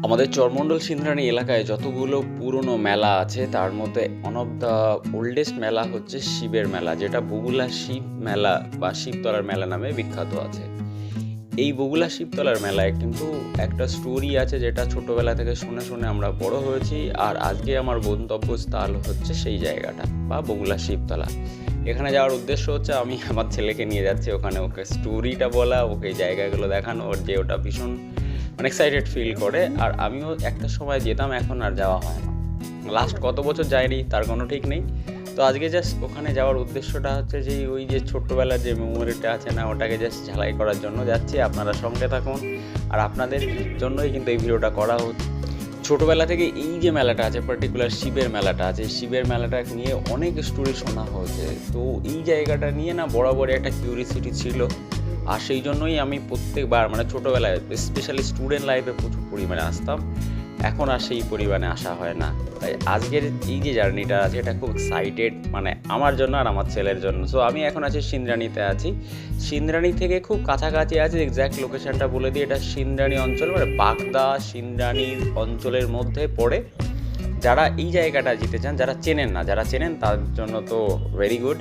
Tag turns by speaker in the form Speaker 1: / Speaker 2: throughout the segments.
Speaker 1: আমাদের চরমণ্ডল সিন্দ্রানী এলাকায় যতগুলো পুরনো মেলা আছে তার মধ্যে ওয়ান অফ দ্য ওল্ডেস্ট মেলা হচ্ছে শিবের মেলা, যেটা বগুলা শিব মেলা বা শিবতলার মেলা নামে বিখ্যাত আছে। এই বগুলা শিবতলার মেলায় কিন্তু একটা স্টোরি আছে, যেটা ছোটবেলা থেকে শুনে শুনে আমরা বড় হয়েছি। আর আজকে আমার গন্তব্যস্থল হচ্ছে সেই জায়গাটা বা বগুলা শিবতলা। এখানে যাওয়ার উদ্দেশ্য হচ্ছে আমি আমার ছেলেকে নিয়ে যাচ্ছি ওখানে, ওকে স্টোরিটা বলা, ওকে এই জায়গাগুলো দেখানো, ওর যে ওটা ভীষণ এক্সাইটেড ফিল করে। আর আমিও একটা সময় যেতাম, এখন আর যাওয়া হয় না। লাস্ট কত বছর যায়নি তার কোনো ঠিক নেই। তো আজকে জাস্ট ওখানে যাওয়ার উদ্দেশ্যটা হচ্ছে যে ওই যে ছোট্টবেলার যে মেমোরিটা আছে না, ওটাকে জাস্ট ঝালাই করার জন্য যাচ্ছি। আপনারা সঙ্গে থাকুন, আর আপনাদের জন্যই কিন্তু এই ভিডিওটা করা হচ্ছে। ছোটোবেলা থেকে এই যে মেলাটা আছে, পার্টিকুলার শিবের মেলাটা আছে, শিবের মেলাটা নিয়ে অনেক স্টোরি শোনা হয়েছে। তো এই জায়গাটা নিয়ে না বরাবরই একটা কিউরিয়াসিটি ছিল। আর সেই জন্যই আমি প্রত্যেকবার ছোটোবেলায় স্পেশালি স্টুডেন্ট লাইফে প্রচুর পরিমাণে আসতাম। এখন আর সেই পরিমাণে আসা হয় না। তাই আজকের এই যে জার্নিটা আছে, এটা খুব এক্সাইটেড আমার জন্য আর আমার ছেলের জন্য। সো আমি এখন আছি সিন্দ্রানীতে আছি। সিন্দ্রানী থেকে খুব কাছাকাছি আছে, এক্স্যাক্ট লোকেশনটা বলে দিই। এটা সিন্দ্রানী অঞ্চল, বাগদা সিন্দ্রানী অঞ্চলের মধ্যে পড়ে। যারা এই জায়গাটা যেতে চান, যারা চেনেন না, যারা চেনেন তার জন্য তো ভেরি গুড।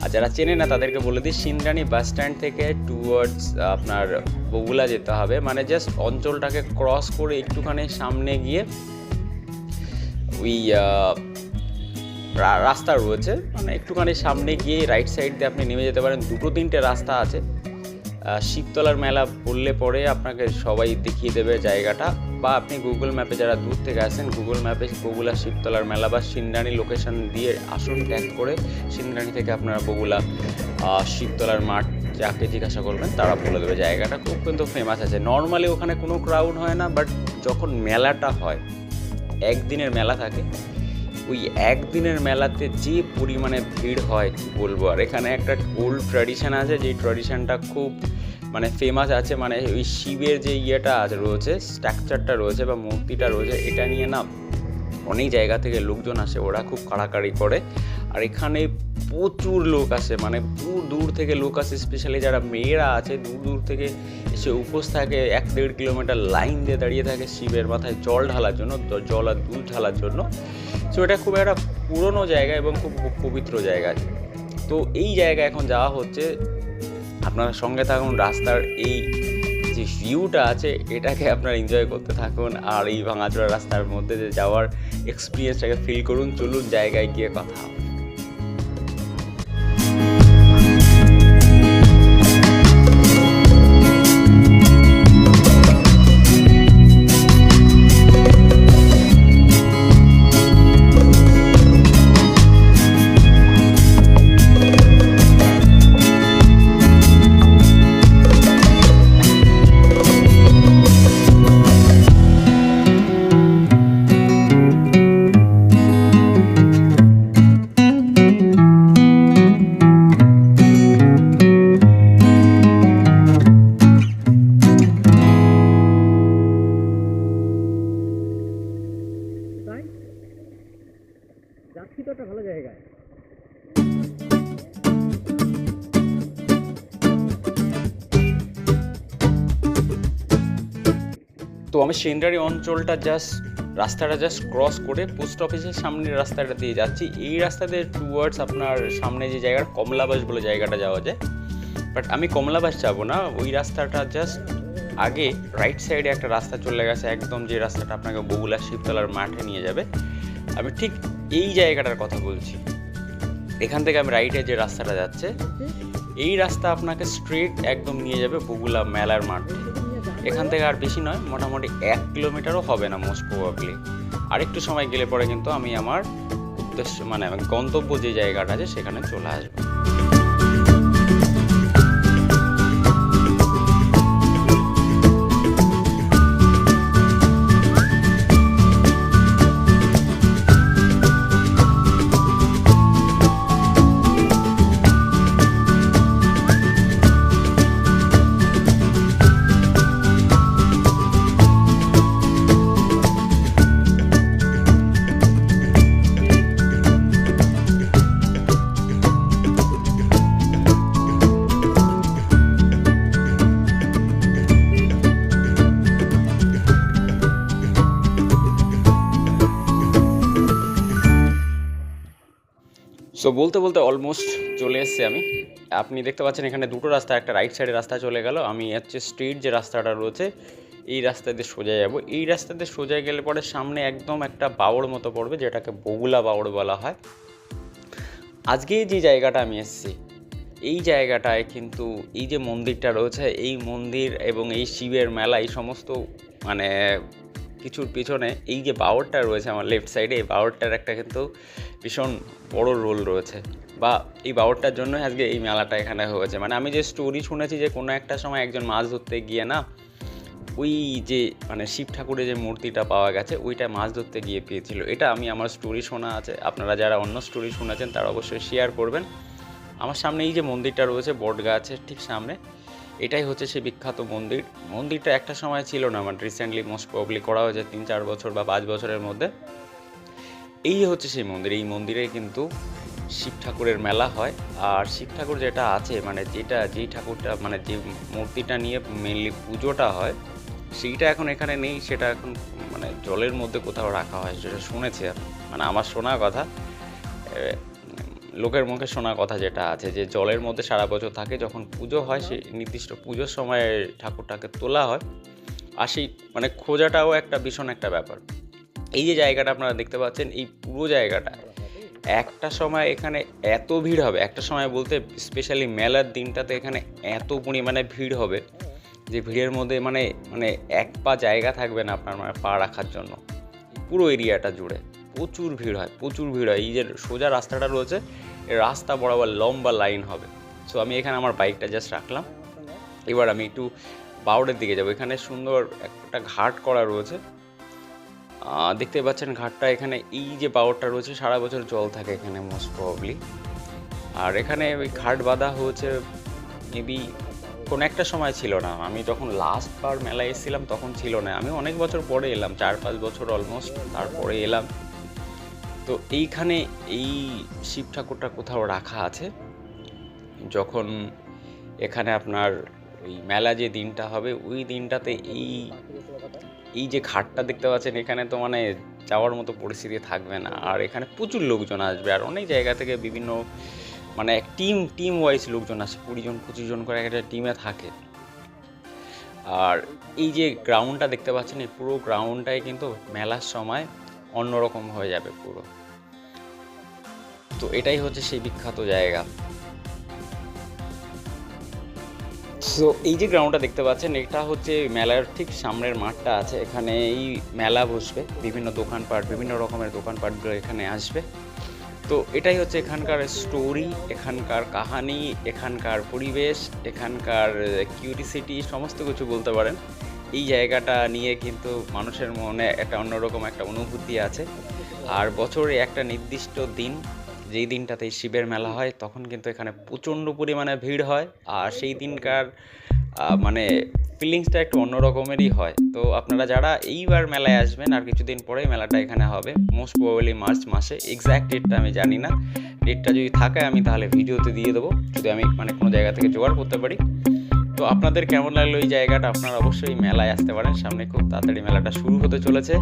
Speaker 1: আর যারা চেনে না তাদেরকে বলে দিই, সিন্দ্রানী বাস স্ট্যান্ড থেকে টুয়ার্ডস আপনার বগুলা যেতে হবে। জাস্ট অঞ্চলটাকে ক্রস করে একটুখানি সামনে গিয়ে ওই রাস্তা রয়েছে, একটুখানি সামনে গিয়ে রাইট সাইড দিয়ে আপনি নেমে যেতে পারেন। দুটো তিনটে রাস্তা আছে। শিবতলার মেলা বললে পরে আপনাকে সবাই দেখিয়ে দেবে জায়গাটা, বা আপনি গুগল ম্যাপে, যারা দূর থেকে আসেন, গুগল ম্যাপে বগুলা শিবতলার মেলা বা সিন্দ্রানী লোকেশন দিয়ে আসুন, ট্যাগ করে সিন্দ্রানী থেকে আপনারা বগুলা শিবতলার মাঠ যাকে জিজ্ঞাসা করবেন তারা বলে দেবে। জায়গাটা খুব কিন্তু ফেমাস আছে। নর্মালি ওখানে কোনো ক্রাউড হয় না, বাট যখন মেলাটা হয়, একদিনের মেলা থাকে, ওই একদিনের মেলাতে যে পরিমাণে ভিড় হয় কি বলবো। আর এখানে একটা ওল্ড ট্র্যাডিশন আছে, যেই ট্র্যাডিশনটা খুব ফেমাস আছে। ওই শিবের যে ইয়েটা রয়েছে, স্ট্রাকচারটা রয়েছে বা মূর্তিটা রয়েছে, এটা নিয়ে না অনেক জায়গা থেকে লোকজন আসে, ওরা খুব কাড়াকাড়ি করে। আর এখানে প্রচুর লোক আসে, দূর দূর থেকে লোক আসে। স্পেশালি যারা মেয়েরা আছে, দূর দূর থেকে এসে উপোস থাকে, 1-1.5 কিলোমিটার লাইন দিয়ে দাঁড়িয়ে থাকে শিবের মাথায় জল ঢালার জন্য, জল আর দুধ ঢালার জন্য। সো এটা খুব একটা পুরনো জায়গা এবং খুব পবিত্র জায়গা। তো এই জায়গায় এখন যাওয়া হচ্ছে, আপনারা সঙ্গে থাকুন। রাস্তার এই যে ভিউটা আছে, এটাকে আপনারা এনজয় করতে থাকুন, আর এই ভাঙাচোরা রাস্তার মধ্যে যে যাওয়ার এক্সপিরিয়েন্সটাকে ফিল করুন। চলুন জায়গায় গিয়ে কথা হবে। যাচ্ছি তো একটা ভালো জায়গায়। তো আমি সিন্দ্রানী অঞ্চলটা রাস্তাটা ক্রস করে পোস্ট অফিসের সামনের রাস্তাটা দিয়ে যাচ্ছি। এই রাস্তাতে টুয়ার্ডস আপনার সামনে যে জায়গাটা কমলাবাস বলে জায়গাটা যাওয়া যায়, বাট আমি কমলাবাস যাবো না। ওই রাস্তাটা আগে রাইট সাইডে একটা রাস্তা চলে গেছে, একদম যে রাস্তাটা আপনাকে বগুলা শিবতলার মাঠে নিয়ে যাবে। আমি ঠিক এই জায়গাটার কথা বলছি। এখান থেকে আমি রাইটে যে রাস্তাটা যাচ্ছে, এই রাস্তা আপনাকে স্ট্রেট একদম নিয়ে যাবে বগুলা মেলার মাঠে। এখান থেকে আর বেশি নয়, মোটামুটি 1 কিলোমিটারও হবে না মোস্ট প্রবাবলি। আরেকটু সময় গেলে পরে কিন্তু আমি আমার উদ্দেশ্য গন্তব্য যে জায়গাটা আছে সেখানে চলে আসবো। সো বলতে বলতে অলমোস্ট চলে এসেছি আমি। আপনি দেখতে পাচ্ছেন এখানে দুটো রাস্তা, একটা রাইট সাইডে রাস্তা চলে গেল, আমি হচ্ছে স্ট্রিট যে রাস্তাটা রয়েছে এই রাস্তা দিয়ে সোজা যাব। এই রাস্তা দিয়ে সোজা গেলে পরে সামনে একদম একটা বাওড় মতো পড়বে, যেটাকে বগুলা বাওড় বলা হয়। আজকে যে জায়গাটা আমি এসেছি এই জায়গাটায় কিন্তু এই যে মন্দিরটা রয়েছে, এই মন্দির এবং এই শিবের মেলা, এই সমস্ত মানে কিছুর পিছনে এই যে বাওড়টা রয়েছে আমার লেফট সাইডে, এই বাওড়টার একটা কিন্তু ভীষণ বড় রোল রয়েছে, বা এই বাওড়টার জন্য আজকে এই মেলাটা এখানে হয়েছে। মানে আমি যে স্টোরি শুনেছি যে কোনো একটা সময় একজন মাছ ধরতে গিয়ে না ওই যে মানে শিব ঠাকুরের যে মূর্তিটা পাওয়া গেছে ওইটা মাছ ধরতে গিয়ে পেয়েছিল, এটা আমি আমার স্টোরি শোনা আছে। আপনারা যারা অন্য স্টোরি শুনেছেন তারা অবশ্যই শেয়ার করবেন। আমার সামনে এই যে মন্দিরটা রয়েছে বট গাছের ঠিক সামনে, এটাই হচ্ছে সেই বিখ্যাত মন্দির। মন্দিরটা একটা সময় ছিল না, মানে রিসেন্টলি মোস্ট প্রবলি করা হয়েছে 3-4 বছর বা 5 বছরের মধ্যে। এই হচ্ছে সেই মন্দির। এই মন্দিরে কিন্তু শিব ঠাকুরের মেলা হয়। আর শিব ঠাকুর যেটা আছে মানে যেই ঠাকুরটা মানে যে মূর্তিটা নিয়ে মেনলি পুজোটা হয় সেইটা এখন এখানে নেই, সেটা এখন মানে জলের মধ্যে কোথাও রাখা হয়, যেটা শুনেছি আমি, মানে আমার শোনা কথা, লোকের মুখে শোনা কথা যেটা আছে যে জলের মধ্যে সারা বছর থাকে, যখন পুজো হয় সেই নির্দিষ্ট পুজোর সময় ঠাকুরটাকে তোলা হয়। আর সেই মানে খোঁজাটাও একটা ভীষণ একটা ব্যাপার। এই যে জায়গাটা আপনারা দেখতে পাচ্ছেন, এই পুরো জায়গাটা একটা সময় এখানে এত ভিড় হবে, একটা সময় বলতে স্পেশালি মেলার দিনটাতে এখানে এত পরিমাণে ভিড় হবে যে ভিড়ের মধ্যে মানে মানে এক পা জায়গা থাকবে না আপনার মানে পা রাখার জন্য। পুরো এরিয়াটা জুড়ে প্রচুর ভিড় হয়, প্রচুর ভিড় হয়। এই যে সোজা রাস্তাটা রয়েছে এই রাস্তা বরাবর লম্বা লাইন হবে। সো আমি এখানে আমার বাইকটা জাস্ট রাখলাম, এবার আমি একটু বাওড়ের দিকে যাবো। এখানে সুন্দর একটা ঘাট করা রয়েছে, দেখতে পাচ্ছেন ঘাটটা। এখানে এই যে বাওড়টা রয়েছে সারা বছর জল থাকে এখানে মোস্ট প্রবলি। আর এখানে ওই ঘাট বাঁধা হয়েছে মেবি কোনো একটা সময় ছিল না, আমি যখন লাস্ট বার মেলায় এসেছিলাম তখন ছিল না, আমি অনেক বছর পরে এলাম, 4-5 বছর অলমোস্ট তারপরে এলাম। তো এইখানে এই শিব ঠাকুরটা কোথাও রাখা আছে, যখন এখানে আপনার ওই মেলা যে দিনটা হবে ওই দিনটাতে এই যে ঘাটটা দেখতে পাচ্ছেন এখানে তো মানে যাওয়ার মতো পরিস্থিতি থাকবে না। আর এখানে প্রচুর লোকজন আসবে, আর অনেক জায়গা থেকে বিভিন্ন মানে টিম ওয়াইজ লোকজন আসে, 20-25 জন করে একটা টিমে থাকে। আর এই যে গ্রাউন্ডটা দেখতে পাচ্ছেন এই পুরো গ্রাউন্ডটাই কিন্তু মেলার সময় অন্যরকম হয়ে যাবে পুরো। তো এটাই হচ্ছে সেই বিখ্যাত জায়গা। সো এই যে গ্রাউন্ডটা দেখতে পাচ্ছেন এটা হচ্ছে মেলার ঠিক সামনের মাঠটা আছে, এখানে এই মেলা বসবে, বিভিন্ন দোকানপাট, বিভিন্ন রকমের দোকানপাটগুলো এখানে আসবে। তো এটাই হচ্ছে এখানকার স্টোরি, এখানকার কাহানি, এখানকার পরিবেশ, এখানকার কিউরিসিটি, সমস্ত কিছু বলতে পারেন। এই জায়গাটা নিয়ে কিন্তু মানুষের মনে একটা অন্যরকম একটা অনুভূতি আছে। আর বছরে একটা নির্দিষ্ট দিন, যেই দিনটাতে শিবের মেলা হয় তখন কিন্তু এখানে প্রচণ্ড পরিমাণে ভিড় হয়। আর সেই দিনকার মানে ফিলিংসটা একটু অন্য রকমেরই হয়। তো আপনারা যারা এইবার মেলায় আসবেন, আর কিছুদিন পরেই মেলাটা এখানে হবে, মোস্ট প্রবাবলি মার্চ মাসে, এক্স্যাক্ট ডেটটা আমি জানি না, ডেটটা যদি থাকে আমি তাহলে ভিডিওতে দিয়ে দেবো, যদি আমি মানে কোনো জায়গা থেকে জোগাড় করতে পারি। তো আপনাদের কেমন লাগলো এই জায়গাটা, আপনারা অবশ্যই মেলায় আসতে পারেন, সামনে খুব তাড়াতাড়ি মেলাটা শুরু হতে চলেছে।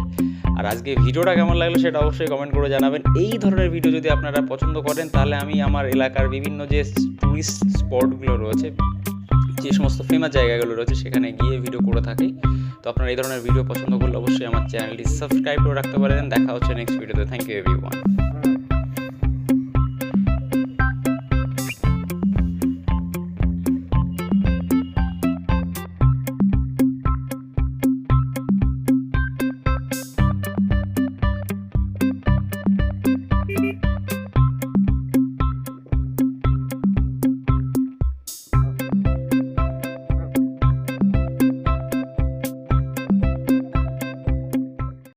Speaker 1: আর আজকে ভিডিওটা কেমন লাগলো সেটা অবশ্যই কমেন্ট করে জানাবেন। এই ধরনের ভিডিও যদি আপনারা পছন্দ করেন তাহলে আমি আমার এলাকার বিভিন্ন যে টুরিস্ট স্পটগুলো রয়েছে, যে সমস্ত ফেমাস জায়গাগুলো রয়েছে সেখানে গিয়ে ভিডিও করে থাকি। তো আপনারা এই ধরনের ভিডিও পছন্দ করলে অবশ্যই আমার চ্যানেলটি সাবস্ক্রাইব করে রাখতে পারেন। দেখা হচ্ছে নেক্সট ভিডিওতে। Thank you everyone.